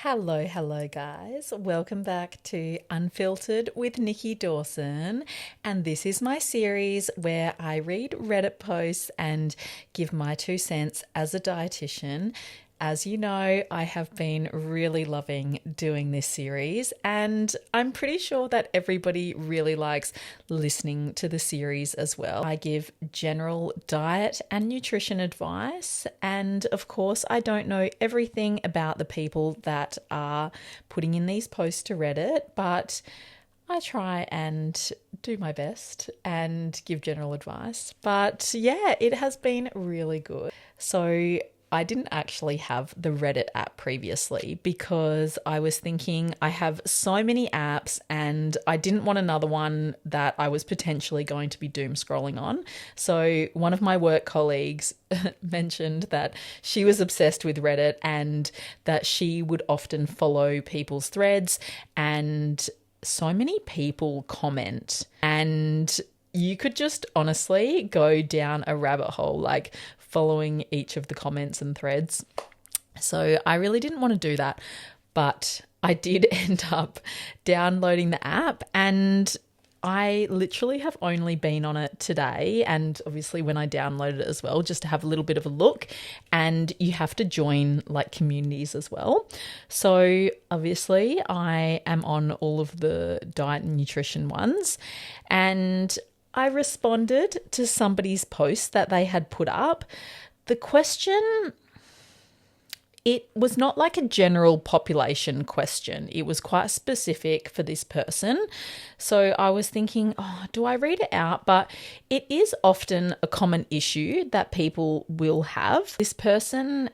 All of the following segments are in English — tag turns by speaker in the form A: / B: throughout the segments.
A: Hello, guys. Welcome back to Unfiltered with Nikki Dawson. And this is my series where I read Reddit posts and give my 2 cents as a dietitian. As you know, I have been really loving doing this series, and I'm pretty sure that everybody really likes listening to the series as well. I give general diet and nutrition advice, and of course, I don't know everything about the people that are putting in these posts to Reddit, but I try and do my best and give general advice. But yeah, it has been really good. So I didn't actually have the Reddit app previously because I was thinking I have so many apps and I didn't want another one that I was potentially going to be doom scrolling on. So one of my work colleagues mentioned that she was obsessed with Reddit and that she would often follow people's threads, and so many people comment, and you could just honestly go down a rabbit hole, like following each of the comments and threads. So I really didn't want to do that, but I did end up downloading the app, and I literally have only been on it today, and obviously when I downloaded it as well, just to have a little bit of a look, and you have to join like communities as well. So obviously I am on all of the diet and nutrition ones, and I responded to somebody's post that they had put up. The question, it was not like a general population question. It was quite specific for this person. So I was thinking, do I read it out? But it is often a common issue that people will have. This person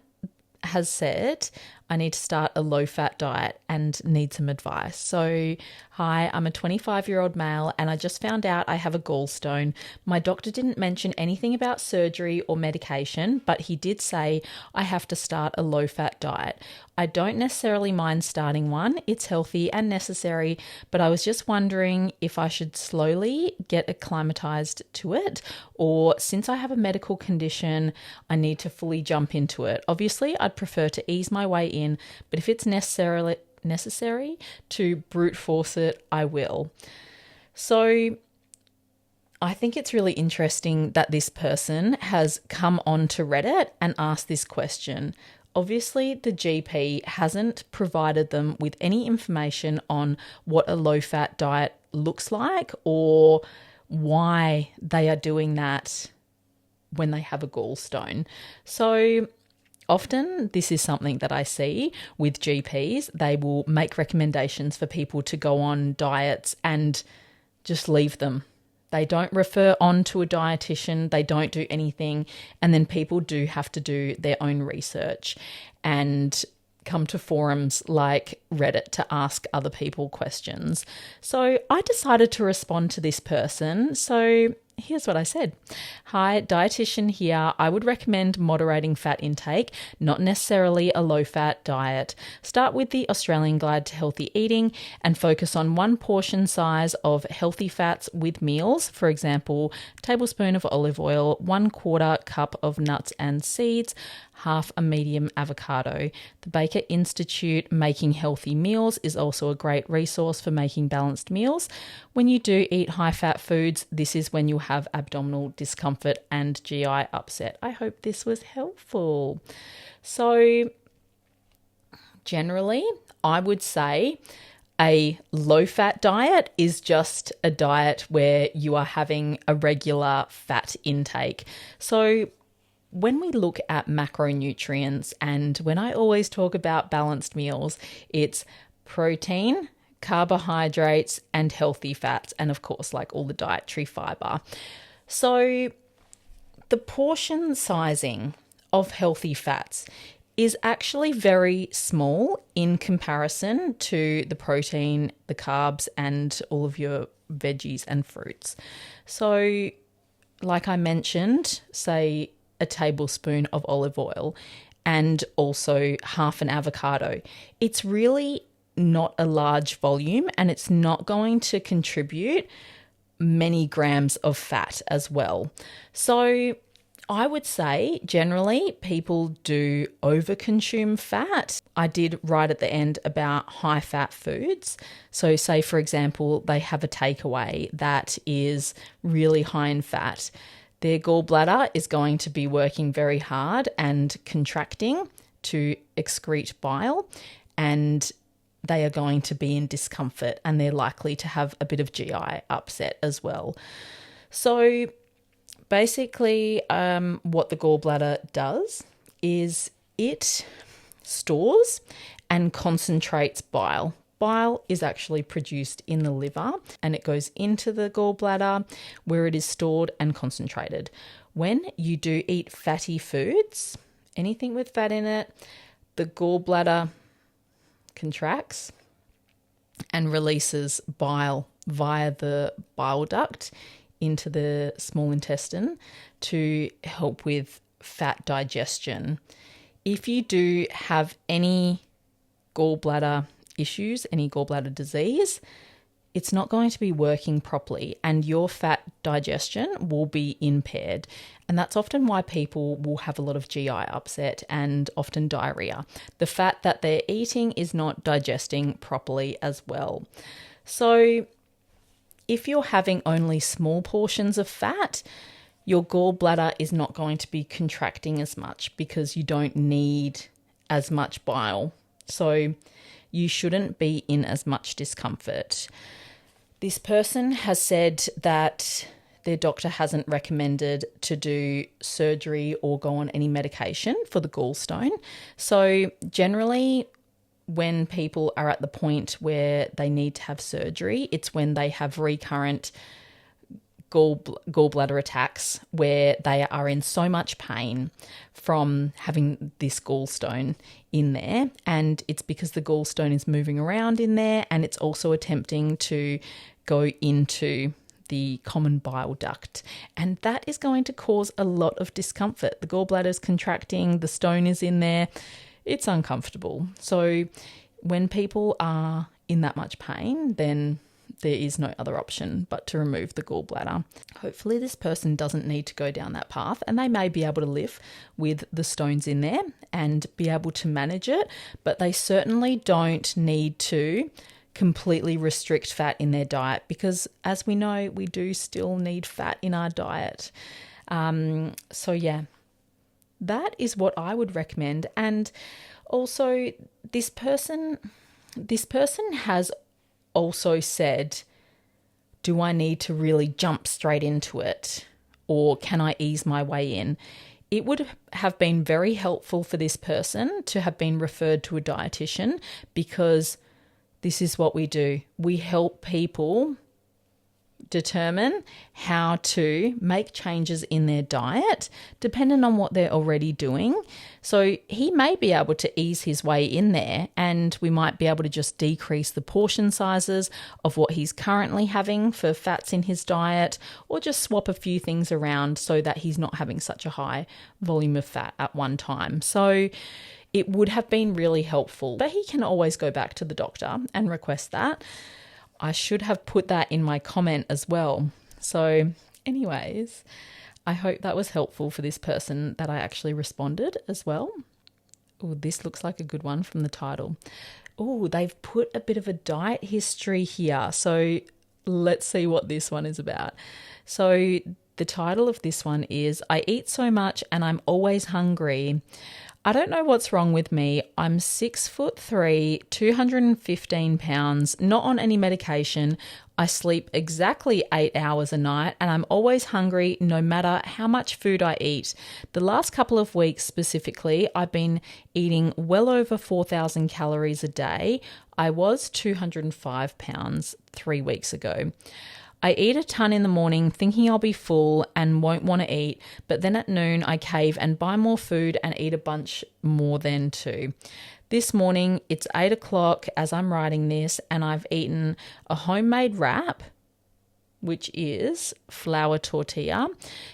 A: has said, I need to start a low-fat diet and need some advice. So, hi, I'm a 25-year-old male and I just found out I have a gallstone. My doctor didn't mention anything about surgery or medication, but he did say I have to start a low-fat diet. I don't necessarily mind starting one. It's healthy and necessary, but I was just wondering if I should slowly get acclimatized to it, or since I have a medical condition, I need to fully jump into it. Obviously, I'd prefer to ease my way in, but if it's necessary to brute force it, I will. So I think it's really interesting that this person has come onto Reddit and asked this question. Obviously, the GP hasn't provided them with any information on what a low-fat diet looks like or why they are doing that when they have a gallstone. So often this is something that I see with GPs. They will make recommendations for people to go on diets and just leave them. They don't refer on to a dietitian. They don't do anything. And then people do have to do their own research and come to forums like Reddit to ask other people questions. So I decided to respond to this person. So here's what I said. Hi, dietitian here. I would recommend moderating fat intake, not necessarily a low-fat diet. Start with the Australian Guide to Healthy Eating and focus on one portion size of healthy fats with meals. For example, tablespoon of olive oil, 1/4 cup of nuts and seeds, half a medium avocado. The Baker Institute Making Healthy Meals is also a great resource for making balanced meals. When you do eat high-fat foods, this is when you'll have abdominal discomfort and GI upset. I hope this was helpful. So generally, I would say a low-fat diet is just a diet where you are having a regular fat intake. So when we look at macronutrients, and when I always talk about balanced meals, it's protein, carbohydrates, and healthy fats, and of course, like all the dietary fiber. So the portion sizing of healthy fats is actually very small in comparison to the protein, the carbs, and all of your veggies and fruits. So like I mentioned, say a tablespoon of olive oil and also half an avocado. It's really not a large volume, and it's not going to contribute many grams of fat as well. So I would say generally people do overconsume fat. I did write at the end about high fat foods. So say, for example, they have a takeaway that is really high in fat. Their gallbladder is going to be working very hard and contracting to excrete bile, and they are going to be in discomfort, and they're likely to have a bit of GI upset as well. So basically, what the gallbladder does is it stores and concentrates bile. Bile is actually produced in the liver and it goes into the gallbladder where it is stored and concentrated. When you do eat fatty foods, anything with fat in it, the gallbladder contracts and releases bile via the bile duct into the small intestine to help with fat digestion. If you do have any gallbladder issues, any gallbladder disease, it's not going to be working properly and your fat digestion will be impaired. And that's often why people will have a lot of GI upset and often diarrhea. The fat that they're eating is not digesting properly as well. So if you're having only small portions of fat, your gallbladder is not going to be contracting as much because you don't need as much bile. So you shouldn't be in as much discomfort. This person has said that their doctor hasn't recommended to do surgery or go on any medication for the gallstone. So generally, when people are at the point where they need to have surgery, it's when they have recurrent gallbladder attacks where they are in so much pain from having this gallstone in there, and it's because the gallstone is moving around in there and it's also attempting to go into the common bile duct, and that is going to cause a lot of discomfort. The gallbladder is contracting, the stone is in there, it's uncomfortable. So when people are in that much pain, then there is no other option but to remove the gallbladder. Hopefully this person doesn't need to go down that path and they may be able to live with the stones in there and be able to manage it, but they certainly don't need to completely restrict fat in their diet because, as we know, we do still need fat in our diet. So yeah, that is what I would recommend. And also this person has also said, do I need to really jump straight into it or can I ease my way in? It would have been very helpful for this person to have been referred to a dietitian because this is what we do. We help people determine how to make changes in their diet depending on what they're already doing. So he may be able to ease his way in there and we might be able to just decrease the portion sizes of what he's currently having for fats in his diet or just swap a few things around so that he's not having such a high volume of fat at one time. So it would have been really helpful, but he can always go back to the doctor and request that. I should have put that in my comment as well. So anyways, I hope that was helpful for this person that I actually responded as well. Oh, this looks like a good one from the title. Oh, they've put a bit of a diet history here. So let's see what this one is about. So the title of this one is, I eat so much and I'm always hungry. I don't know what's wrong with me. I'm 6'3", 215 pounds, not on any medication. I sleep exactly 8 hours a night and I'm always hungry no matter how much food I eat. The last couple of weeks specifically, I've been eating well over 4,000 calories a day. I was 205 pounds 3 weeks ago. I eat a ton in the morning thinking I'll be full and won't want to eat, but then at noon I cave and buy more food and eat a bunch more then too. This morning it's 8 o'clock as I'm writing this and I've eaten a homemade wrap, which is flour tortilla,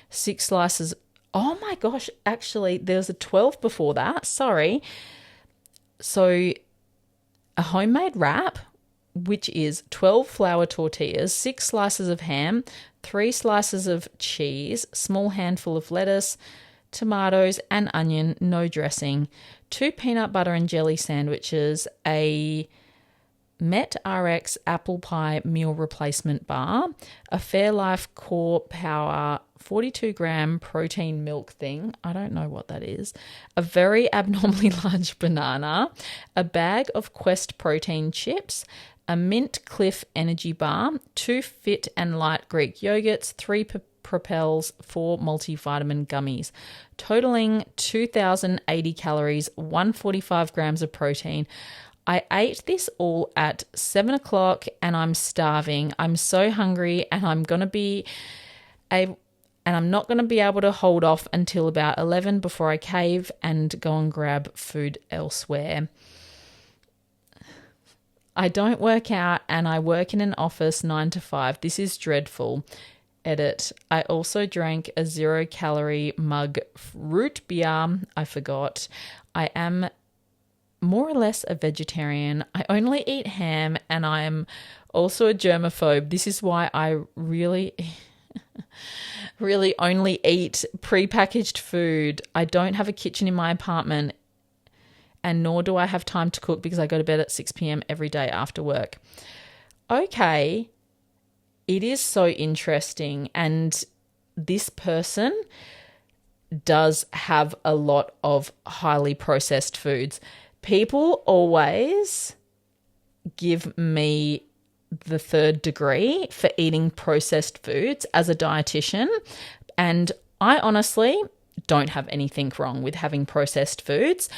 A: 6 slices. Oh my gosh, actually there's a 12 before that, sorry. So a homemade wrap, which is 12 flour tortillas, 6 slices of ham, 3 slices of cheese, small handful of lettuce, tomatoes and onion, no dressing, 2 peanut butter and jelly sandwiches, a Met RX apple pie meal replacement bar, a Fairlife Core Power 42-gram protein milk thing. I don't know what that is. A very abnormally large banana, a bag of Quest protein chips, a Mint Cliff energy bar, 2 Fit and Light Greek yogurts, 3 Propels, 4 multivitamin gummies, totaling 2,080 calories, 145 grams of protein. I ate this all at 7 o'clock and I'm starving. I'm so hungry and I'm not going to be able to hold off until about 11 before I cave and go and grab food elsewhere. I don't work out and I work in an office 9 to 5. This is dreadful. Edit. I also drank a 0-calorie mug root beer. I forgot. I am more or less a vegetarian. I only eat ham and I am also a germaphobe. This is why I really only eat prepackaged food. I don't have a kitchen in my apartment and nor do I have time to cook because I go to bed at 6 p.m. every day after work. Okay, it is so interesting, and this person does have a lot of highly processed foods. People always give me the third degree for eating processed foods as a dietitian, and I honestly don't have anything wrong with having processed foods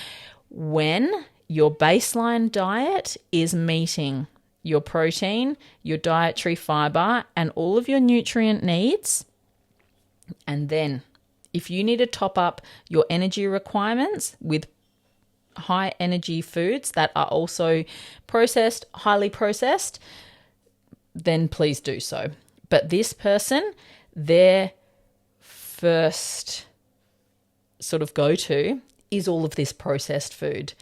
A: when your baseline diet is meeting your protein, your dietary fiber, and all of your nutrient needs. And then if you need to top up your energy requirements with high energy foods that are also processed, highly processed, then please do so. But this person, their first sort of go-to is all of this processed food.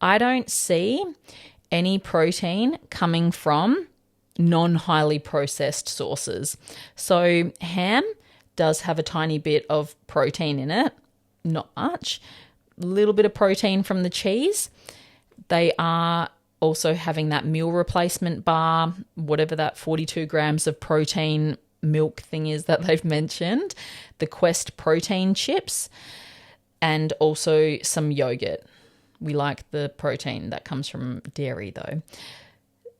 A: I don't see any protein coming from non-highly processed sources. So ham does have a tiny bit of protein in it, not much. A little bit of protein from the cheese. They are also having that meal replacement bar, whatever that 42 grams of protein milk thing is that they've mentioned, the Quest protein chips, and also some yogurt. We like the protein that comes from dairy though.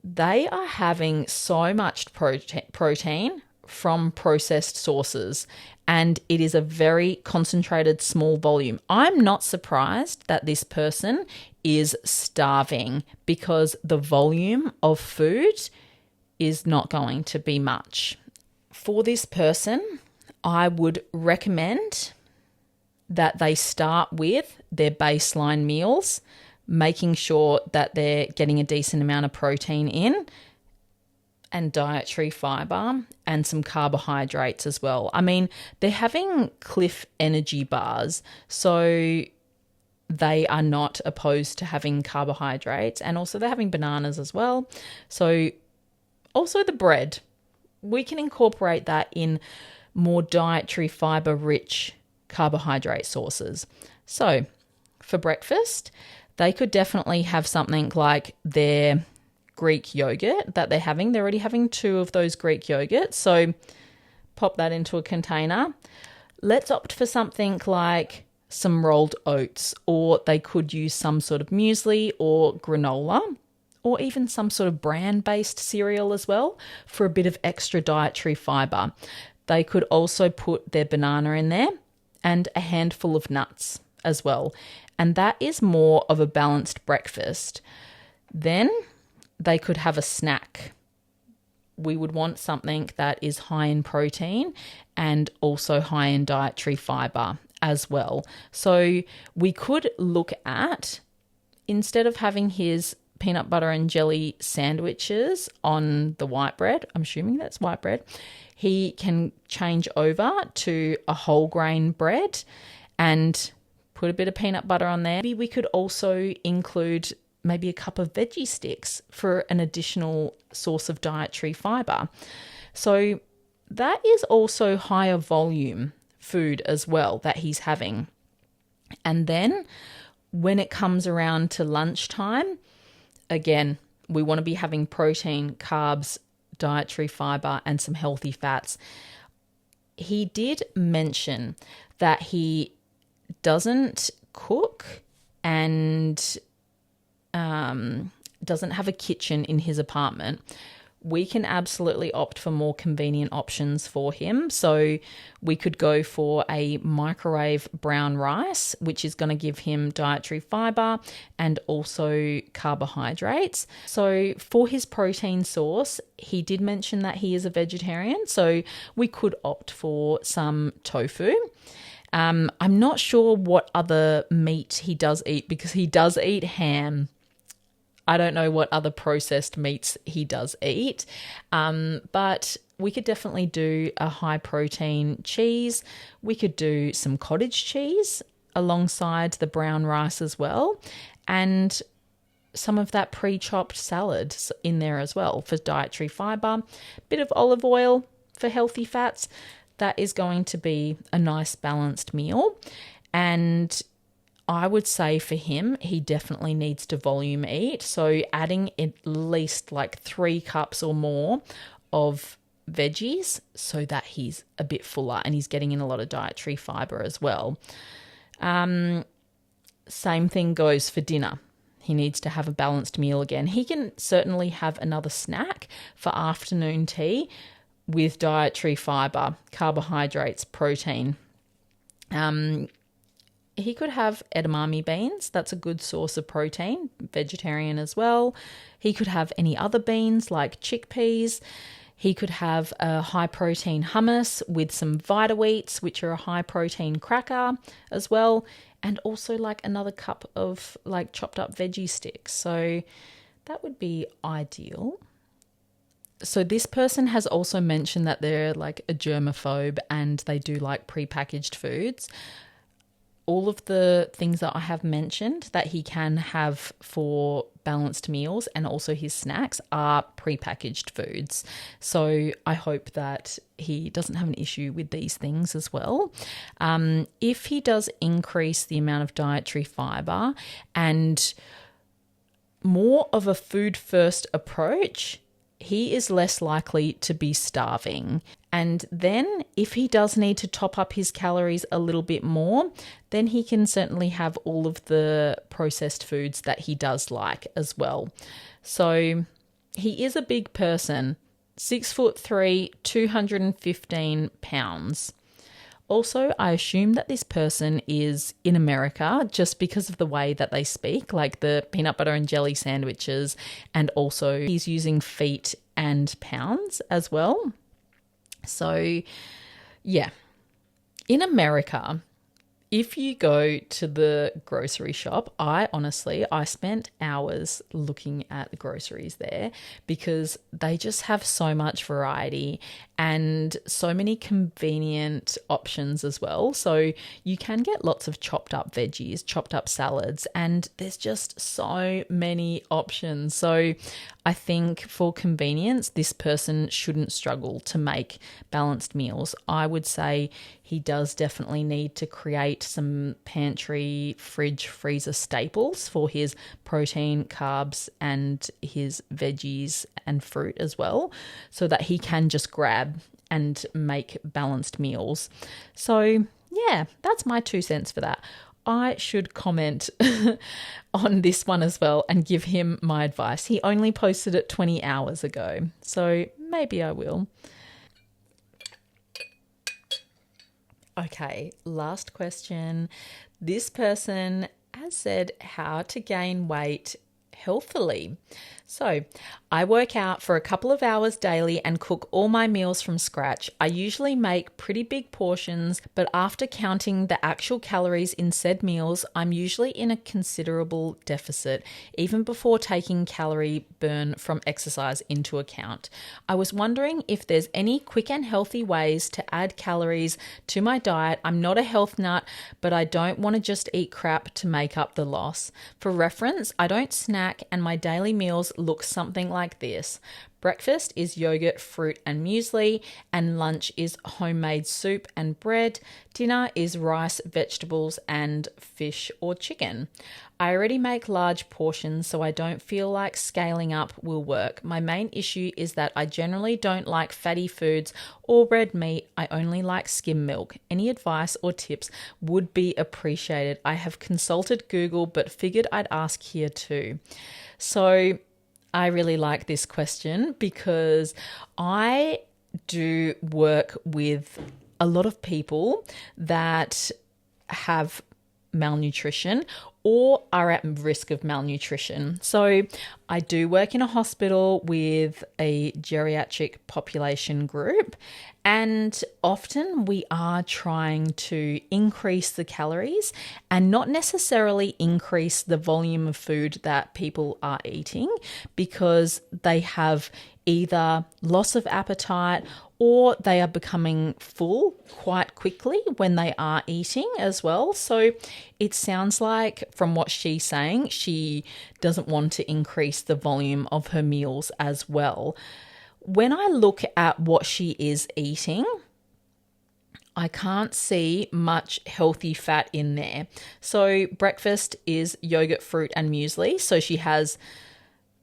A: They are having so much protein from processed sources, and it is a very concentrated small volume. I'm not surprised that this person is starving because the volume of food is not going to be much. For this person, I would recommend that they start with their baseline meals, making sure that they're getting a decent amount of protein in and dietary fiber and some carbohydrates as well. I mean, they're having Cliff energy bars, so they are not opposed to having carbohydrates, and also they're having bananas as well. So also the bread, we can incorporate that in more dietary fiber rich carbohydrate sources. So for breakfast, they could definitely have something like their Greek yogurt that they're having. They're already having 2 of those Greek yogurts, so pop that into a container. Let's opt for something like some rolled oats, or they could use some sort of muesli or granola, or even some sort of bran-based cereal as well for a bit of extra dietary fiber. They could also put their banana in there and a handful of nuts as well. And that is more of a balanced breakfast. Then they could have a snack. We would want something that is high in protein and also high in dietary fiber as well. So we could look at, instead of having his peanut butter and jelly sandwiches on the white bread, I'm assuming that's white bread, he can change over to a whole grain bread and put a bit of peanut butter on there. Maybe we could also include maybe a cup of veggie sticks for an additional source of dietary fiber. So that is also higher volume food as well that he's having. And then when it comes around to lunchtime, again, we want to be having protein, carbs, dietary fiber, and some healthy fats. He did mention that he doesn't cook and doesn't have a kitchen in his apartment. We can absolutely opt for more convenient options for him. So we could go for a microwave brown rice, which is going to give him dietary fiber and also carbohydrates. So for his protein source, he did mention that he is a vegetarian. So we could opt for some tofu. I'm not sure what other meat he does eat, because he does eat ham. I don't know what other processed meats he does eat, but we could definitely do a high protein cheese. We could do some cottage cheese alongside the brown rice as well, and some of that pre-chopped salad in there as well for dietary fiber. Bit of olive oil for healthy fats. That is going to be a nice balanced meal. And I would say for him, he definitely needs to volume eat. So adding at least like 3 cups or more of veggies so that he's a bit fuller and he's getting in a lot of dietary fiber as well. Same thing goes for dinner. He needs to have a balanced meal again. He can certainly have another snack for afternoon tea with dietary fiber, carbohydrates, protein. He could have edamame beans. That's a good source of protein, vegetarian as well. He could have any other beans like chickpeas. He could have a high protein hummus with some wheats, which are a high protein cracker as well. And also like another cup of like chopped up veggie sticks. So that would be ideal. So this person has also mentioned that they're like a germaphobe and they do like prepackaged foods. All of the things that I have mentioned that he can have for balanced meals and also his snacks are prepackaged foods. So I hope that he doesn't have an issue with these things as well. If he does increase the amount of dietary fiber and more of a food first approach, he is less likely to be starving. And then if he does need to top up his calories a little bit more, then he can certainly have all of the processed foods that he does like as well. So he is a big person, 6'3", 215 pounds. Also, I assume that this person is in America just because of the way that they speak, like the peanut butter and jelly sandwiches, and also he's using feet and pounds as well. So, yeah, in America, if you go to the grocery shop, I spent hours looking at the groceries there because they just have so much variety and so many convenient options as well. So you can get lots of chopped up veggies, chopped up salads, and there's just so many options. So I think for convenience, this person shouldn't struggle to make balanced meals. I would say he does definitely need to create some pantry, fridge, freezer staples for his protein, carbs, and his veggies and fruit as well, so that he can just grab and make balanced meals. So yeah, that's my 2 cents for that. I should comment on this one as well and give him my advice. He only posted it 20 hours ago, so maybe I will. Okay, last question. This person has said how to gain weight healthily. So I work out for a couple of hours daily and cook all my meals from scratch. I usually make pretty big portions, but after counting the actual calories in said meals, I'm usually in a considerable deficit, even before taking calorie burn from exercise into account. I was wondering if there's any quick and healthy ways to add calories to my diet. I'm not a health nut, but I don't want to just eat crap to make up the loss. For reference, I don't snack and my daily meals look something like this: Breakfast is yogurt, fruit, and muesli, and lunch is homemade soup and bread. Dinner is rice, vegetables, and fish or chicken. I already make large portions, so I don't feel like scaling up will work. My main issue is that I generally don't like fatty foods or red meat. I only like skim milk. Any advice or tips would be appreciated. I have consulted Google, but figured I'd ask here too. So I really like this question because I do work with a lot of people that have malnutrition or are at risk of malnutrition. So I do work in a hospital with a geriatric population group, and often we are trying to increase the calories and not necessarily increase the volume of food that people are eating, because they have either loss of appetite or they are becoming full quite quickly when they are eating as well. So it sounds like, from what she's saying, she doesn't want to increase the volume of her meals as well. When I look at what she is eating, I can't see much healthy fat in there. So breakfast is yogurt, fruit, and muesli. So she has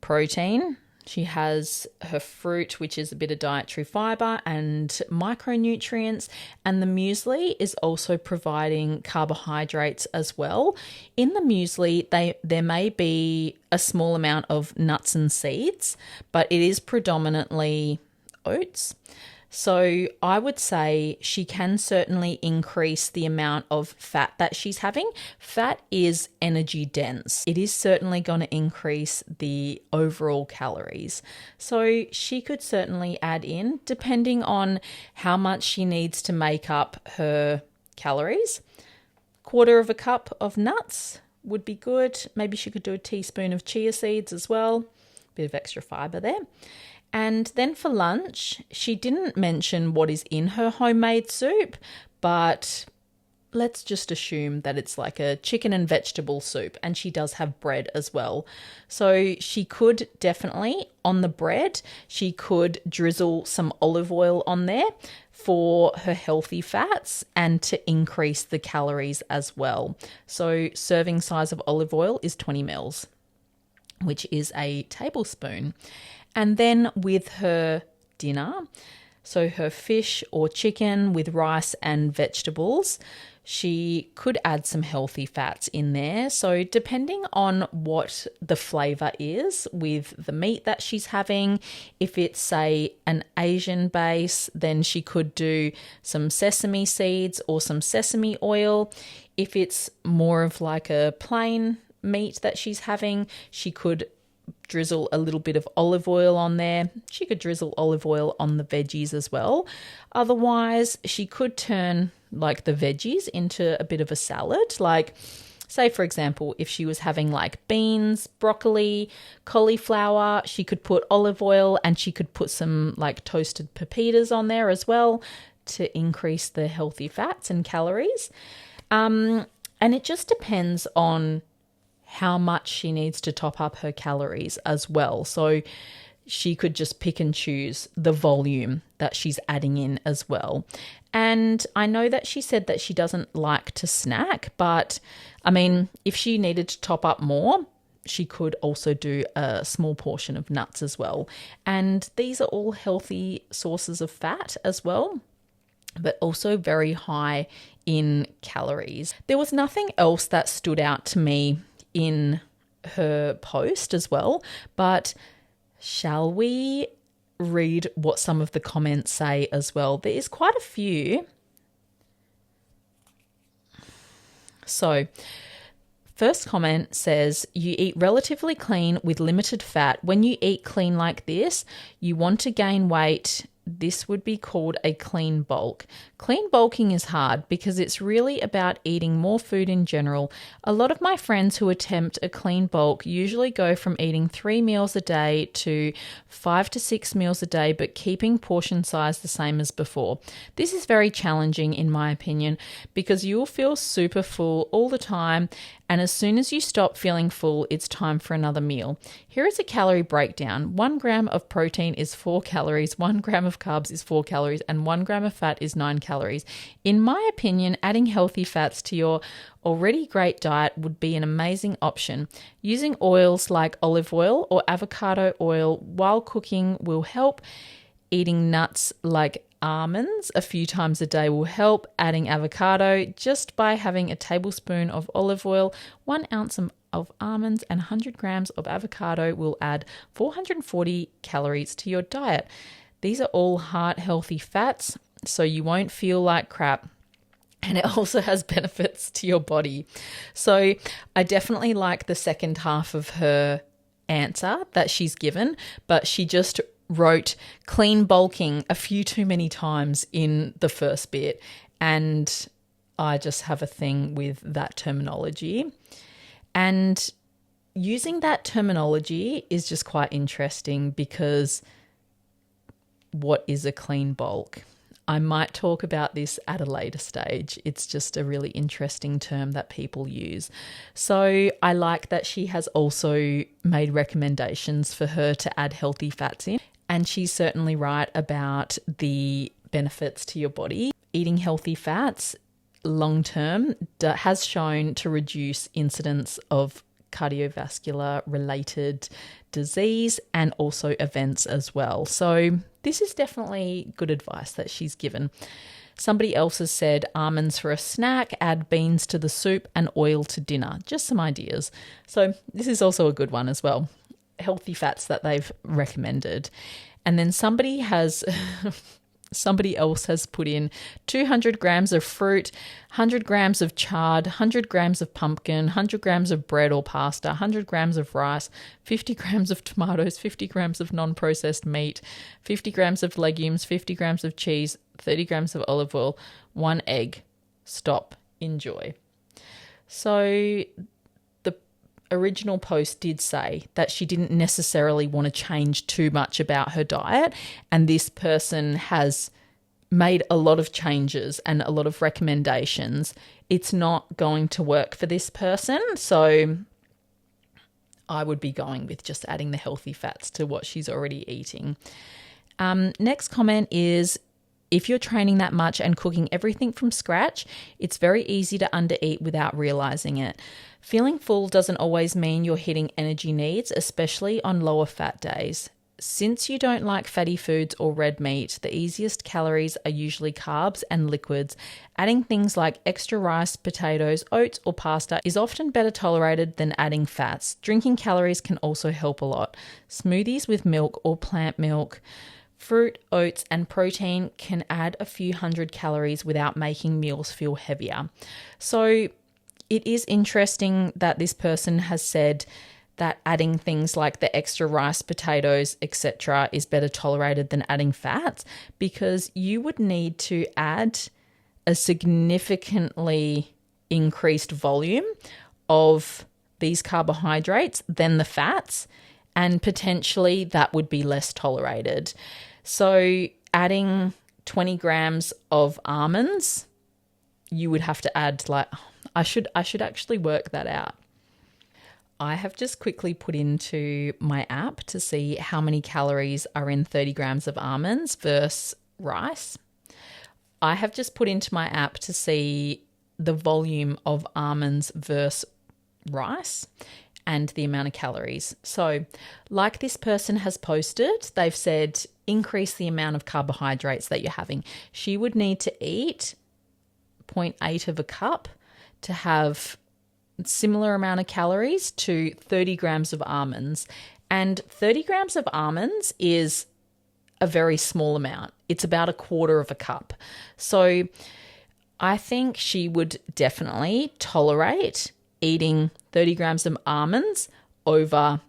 A: protein. She has her fruit, which is a bit of dietary fiber and micronutrients. And the muesli is also providing carbohydrates as well. In the muesli, there may be a small amount of nuts and seeds, but it is predominantly oats. So I would say she can certainly increase the amount of fat that she's having. Fat is energy dense. It is certainly going to increase the overall calories. So she could certainly add in, depending on how much she needs to make up her calories. 1/4 cup of nuts would be good. Maybe she could do a teaspoon of chia seeds as well. Bit of extra fiber there. And then for lunch, she didn't mention what is in her homemade soup, but let's just assume that it's like a chicken and vegetable soup, and she does have bread as well. So she could definitely, on the bread, she could drizzle some olive oil on there for her healthy fats and to increase the calories as well. So serving size of olive oil is 20 mils, which is a tablespoon. And then with her dinner, so her fish or chicken with rice and vegetables, she could add some healthy fats in there. So depending on what the flavor is with the meat that she's having, if it's, say, an Asian base, then she could do some sesame seeds or some sesame oil. If it's more of like a plain meat that she's having, she could drizzle a little bit of olive oil on there. She could drizzle olive oil on the veggies as well. Otherwise, she could turn like the veggies into a bit of a salad. Like, say, for example, if she was having like beans, broccoli, cauliflower, she could put olive oil and she could put some like toasted pepitas on there as well to increase the healthy fats and calories. And it just depends on how much she needs to top up her calories as well. So she could just pick and choose the volume that she's adding in as well. And I know that she said that she doesn't like to snack, but I mean, if she needed to top up more, she could also do a small portion of nuts as well. And these are all healthy sources of fat as well, but also very high in calories. There was nothing else that stood out to me in her post as well, but shall we read what some of the comments say as well? There is quite a few. So first comment says, you eat relatively clean with limited fat. When you eat clean like this, you want to gain weight. This would be called a clean bulk. Clean bulking is hard because it's really about eating more food in general. A lot of my friends who attempt a clean bulk usually go from eating 3 meals a day to 5 to 6 meals a day, but keeping portion size the same as before. This is very challenging in my opinion because you'll feel super full all the time And as soon as you stop feeling full, it's time for another meal. Here is a calorie breakdown. 1 gram of protein is 4 calories, 1 gram of carbs is 4 calories, and 1 gram of fat is 9 calories. In my opinion, adding healthy fats to your already great diet would be an amazing option. Using oils like olive oil or avocado oil while cooking will help. Eating nuts like almonds a few times a day will help. Adding avocado just by having a tablespoon of olive oil, 1 ounce of almonds, and 100 grams of avocado will add 440 calories to your diet. These are all heart-healthy fats, so you won't feel like crap. And it also has benefits to your body. So I definitely like the second half of her answer that she's given, but she just wrote clean bulking a few too many times in the first bit. And I just have a thing with that terminology. And using that terminology is just quite interesting because what is a clean bulk? I might talk about this at a later stage. It's just a really interesting term that people use. So I like that she has also made recommendations for her to add healthy fats in. And she's certainly right about the benefits to your body. Eating healthy fats long term has shown to reduce incidence of cardiovascular related disease and also events as well. So this is definitely good advice that she's given. Somebody else has said almonds for a snack, add beans to the soup and oil to dinner. Just some ideas. So this is also a good one as well. Healthy fats that they've recommended. And then somebody else has put in 200 grams of fruit, 100 grams of chard, 100 grams of pumpkin, 100 grams of bread or pasta, 100 grams of rice, 50 grams of tomatoes, 50 grams of non-processed meat, 50 grams of legumes, 50 grams of cheese, 30 grams of olive oil, 1 egg. Stop. Enjoy. So original post did say that she didn't necessarily want to change too much about her diet, and this person has made a lot of changes and a lot of recommendations. It's not going to work for this person, so I would be going with just adding the healthy fats to what she's already eating. Next comment is, if you're training that much and cooking everything from scratch, it's very easy to undereat without realizing it. Feeling full doesn't always mean you're hitting energy needs, especially on lower fat days. Since you don't like fatty foods or red meat, the easiest calories are usually carbs and liquids. Adding things like extra rice, potatoes, oats, or pasta is often better tolerated than adding fats. Drinking calories can also help a lot. Smoothies with milk or plant milk, fruit, oats, and protein can add a few hundred calories without making meals feel heavier. So it is interesting that this person has said that adding things like the extra rice, potatoes, etc. is better tolerated than adding fats, because you would need to add a significantly increased volume of these carbohydrates than the fats, and potentially that would be less tolerated. So adding 20 grams of almonds, you would have to add I should actually work that out. I have just quickly put into my app to see how many calories are in 30 grams of almonds versus rice. I have just put into my app to see the volume of almonds versus rice and the amount of calories. So like this person has posted, they've said increase the amount of carbohydrates that you're having. She would need to eat 0.8 of a cup to have similar amount of calories to 30 grams of almonds. And 30 grams of almonds is a very small amount. It's about a quarter of a cup. So I think she would definitely tolerate eating 30 grams of almonds over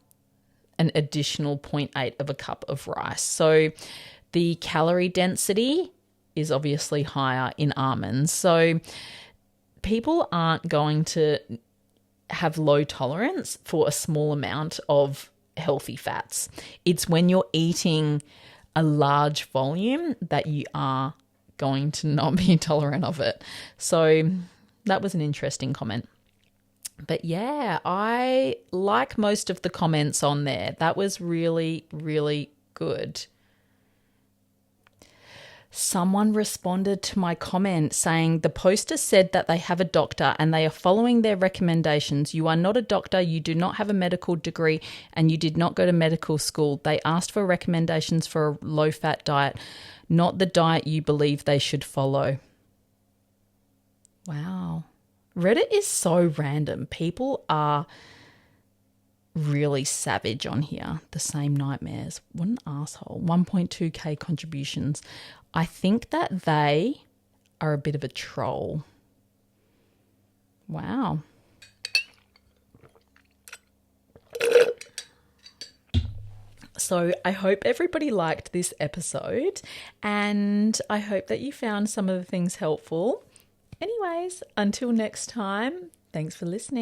A: an additional 0.8 of a cup of rice. So the calorie density is obviously higher in almonds. So people aren't going to have low tolerance for a small amount of healthy fats. It's when you're eating a large volume that you are going to not be tolerant of it. So that was an interesting comment. But yeah, I like most of the comments on there. That was really, really good. Someone responded to my comment saying the poster said that they have a doctor and they are following their recommendations. You are not a doctor, you do not have a medical degree, and you did not go to medical school. They asked for recommendations for a low-fat diet, not the diet you believe they should follow. Wow. Reddit is so random. People are really savage on here. The same nightmares. What an asshole. 1.2k contributions. I think that they are a bit of a troll. Wow. So I hope everybody liked this episode, and I hope that you found some of the things helpful. Anyways, until next time, thanks for listening.